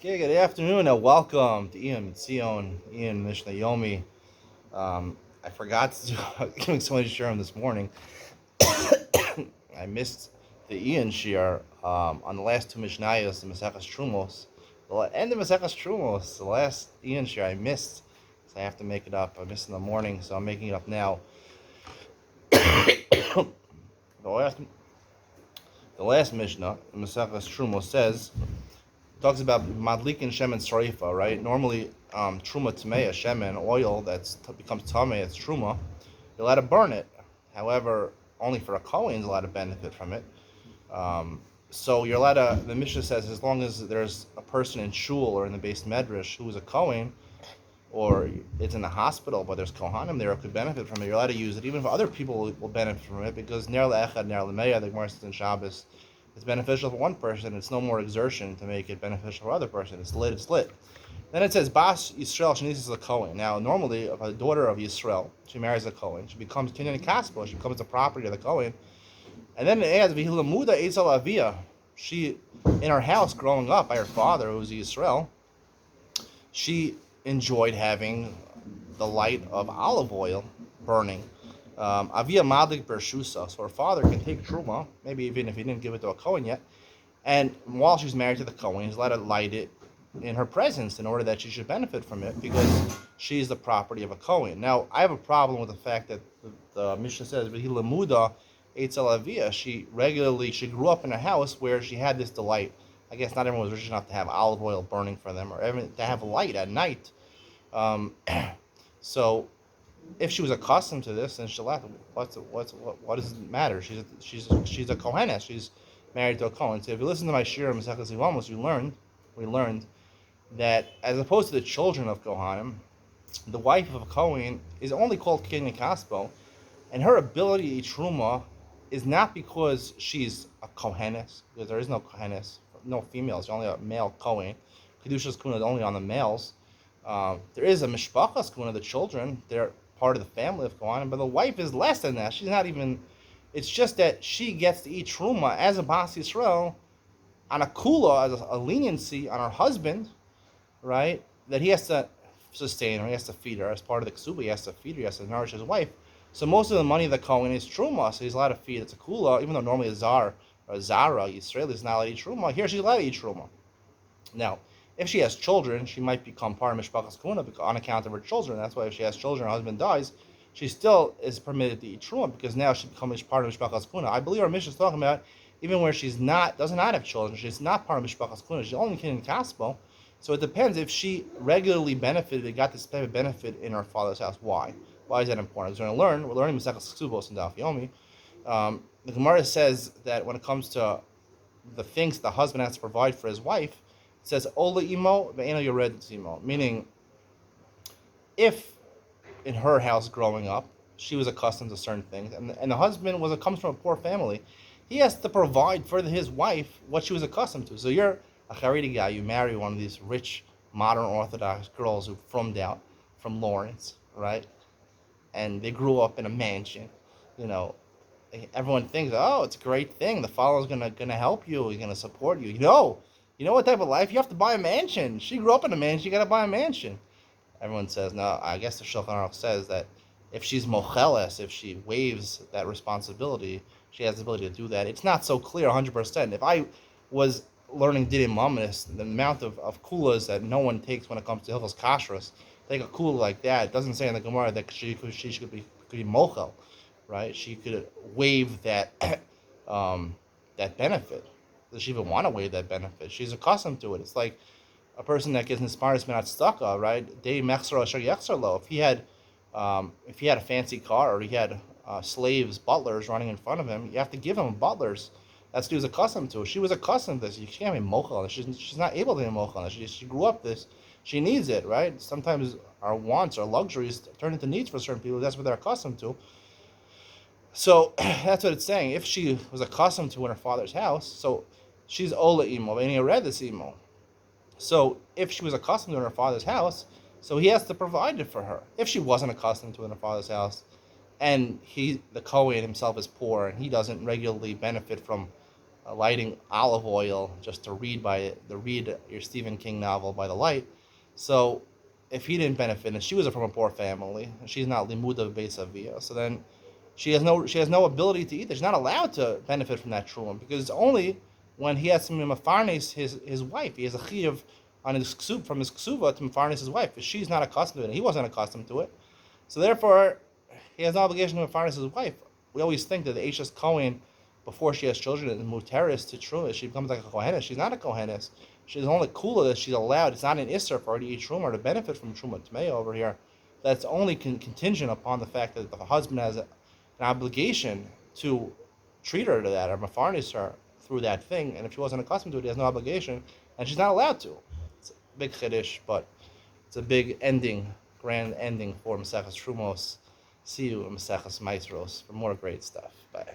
Okay, good afternoon and welcome to Iyun, Iyun Mishnah Yomi. I forgot to do explain Shurim this morning. I missed the Iyun Shir on the last two Mishnayos, the Maseches Terumos. And the Maseches Terumos, the last Iyun Shir I missed, so I have to make it up. I missed in the morning, so I'm making it up now. the last Mishnah, the Maseches Terumos talks about madlik and shemen sarifa, right? Normally, truma tmeya, shemen, oil becomes tamei, it's truma. You're allowed to burn it. However, only for a kohen is allowed to benefit from it. So you're allowed to. The Mishnah says as long as there's a person in shul or in the base medrash who is a kohen, or it's in the hospital, but there's kohanim there who could benefit from it. You're allowed to use it, even if other people will benefit from it, because ner le'echad, ner le'meya, the Gemara says in Shabbos, it's beneficial for one person. It's no more exertion to make it beneficial for other person. It's lit. It's lit. Then it says Bas Yisrael Shenises a Kohen. Now, normally, if a daughter of Yisrael, she marries a Kohen, she becomes Kinyan Kaspo. She becomes the property of the Kohen. And then it adds Vihilamuda Eitzel Avia. She, in her house, growing up by her father, who was Yisrael, she enjoyed having the light of olive oil burning. Avia Madlik Bershusa, so her father can take Truma, maybe even if he didn't give it to a Kohen yet, and while she's married to the Kohen, he's allowed to light it in her presence in order that she should benefit from it because she's the property of a Kohen. Now, I have a problem with the fact that the Mishnah says, V'hilamuda Eitzel Avia, she grew up in a house where she had this delight. I guess not everyone was rich enough to have olive oil burning for them or even to have light at night. So, if she was accustomed to this, then she'll what does it matter? She's a kohenes. She's married to a kohen. So if you listen to my shir Maseches Ivamos, we learned that as opposed to the children of kohanim, the wife of a kohen is only called kinyan kaspo, and her ability to eat truma is not because she's a kohenes, because there is no kohenes, no females, only a male kohen. Kedusha's kuna is only on the males. There is a mishpachas kuna, the children. They're part of the family of Kohanim, but the wife is less than that. She's not even. It's just that she gets to eat truma as a Bas Yisrael on a kula, as a leniency on her husband, right? That he has to sustain her, he has to feed her as part of the ksuba. He has to feed her, he has to nourish his wife. So most of the money of the Kohen is truma, so he's allowed to feed. It's a kula, even though normally a zar or a zara Yisrael is not allowed to eat truma. Here she's allowed to eat truma. Now, if she has children, she might become part of Mishpachas Kuna on account of her children. That's why if she has children, her husband dies, she still is permitted to eat truma because now she becomes part of Mishpachas Kuna. I believe our Mishnah is talking about even where does not have children, she's not part of Mishpachas Kuna. She's only in Kaspo. So it depends if she regularly benefited, got this type of benefit in her father's house. Why? Why is that important? Because we're learning Maseches Ksubos and Daf Yomi. The Gemara says that when it comes to the things the husband has to provide for his wife, it says Ola imo ve'eno yored imo, meaning if in her house growing up she was accustomed to certain things, and the husband comes from a poor family, he has to provide for his wife what she was accustomed to. So you're a Haredi guy, you marry one of these rich modern Orthodox girls who out from Lawrence, right? And they grew up in a mansion, you know. Everyone thinks, oh, it's a great thing. The father's gonna help you. He's gonna support you. You know what type of life? You have to buy a mansion. She grew up in a mansion. You got to buy a mansion. Everyone says, no, I guess the Shulchan Aruch says that if she's mocheles, if she waives that responsibility, she has the ability to do that. It's not so clear 100%. If I was learning Didim Mamonis, the amount of kulas that no one takes when it comes to Hilchos Kashrus, take a kula like that, it doesn't say in the Gemara that she could be mochel, right? She could waive that that benefit. Does she even want to waive that benefit? She's accustomed to it. It's like a person that gets inspired to not stuck, right? If he had a fancy car or he had slaves, butlers running in front of him, you have to give him butlers. That's what he was accustomed to. She was accustomed to this. You can't be mochel. She's not able to be mochel. She grew up this. She needs it, right? Sometimes our wants, our luxuries turn into needs for certain people. That's what they're accustomed to. So that's what it's saying. If she was accustomed to in her father's house, so she's ola imo, and he read this imo. So if she was accustomed to in her father's house, so he has to provide it for her. If she wasn't accustomed to in her father's house, and the Kohen himself is poor and he doesn't regularly benefit from lighting olive oil just to read your Stephen King novel by the light. So if he didn't benefit, and she was from a poor family, and she's not limuda beisavia, so then she has no ability to eat. She's not allowed to benefit from that truma because it's only when he has to mafarnes his wife. He has a chiyuv on his ksub from his ksuva to mafarnes his wife. But she's not accustomed to it, and he wasn't accustomed to it. So therefore, he has no obligation to mafarnes his wife. We always think that the Eishes Kohen, before she has children, is muteris to truma. She becomes like a kohenes. She's not a kohenes. She's only kula that she's allowed. It's not an isser for her to eat truma or to benefit from truma tmei over here. That's only contingent upon the fact that the husband has an obligation to treat her to that or mafarnis her through that thing. And if she wasn't accustomed to it, he has no obligation, and she's not allowed to. It's a big chiddush, but it's a big ending, grand ending for Maseches Terumos. See you in Maseches Maasros for more great stuff. Bye.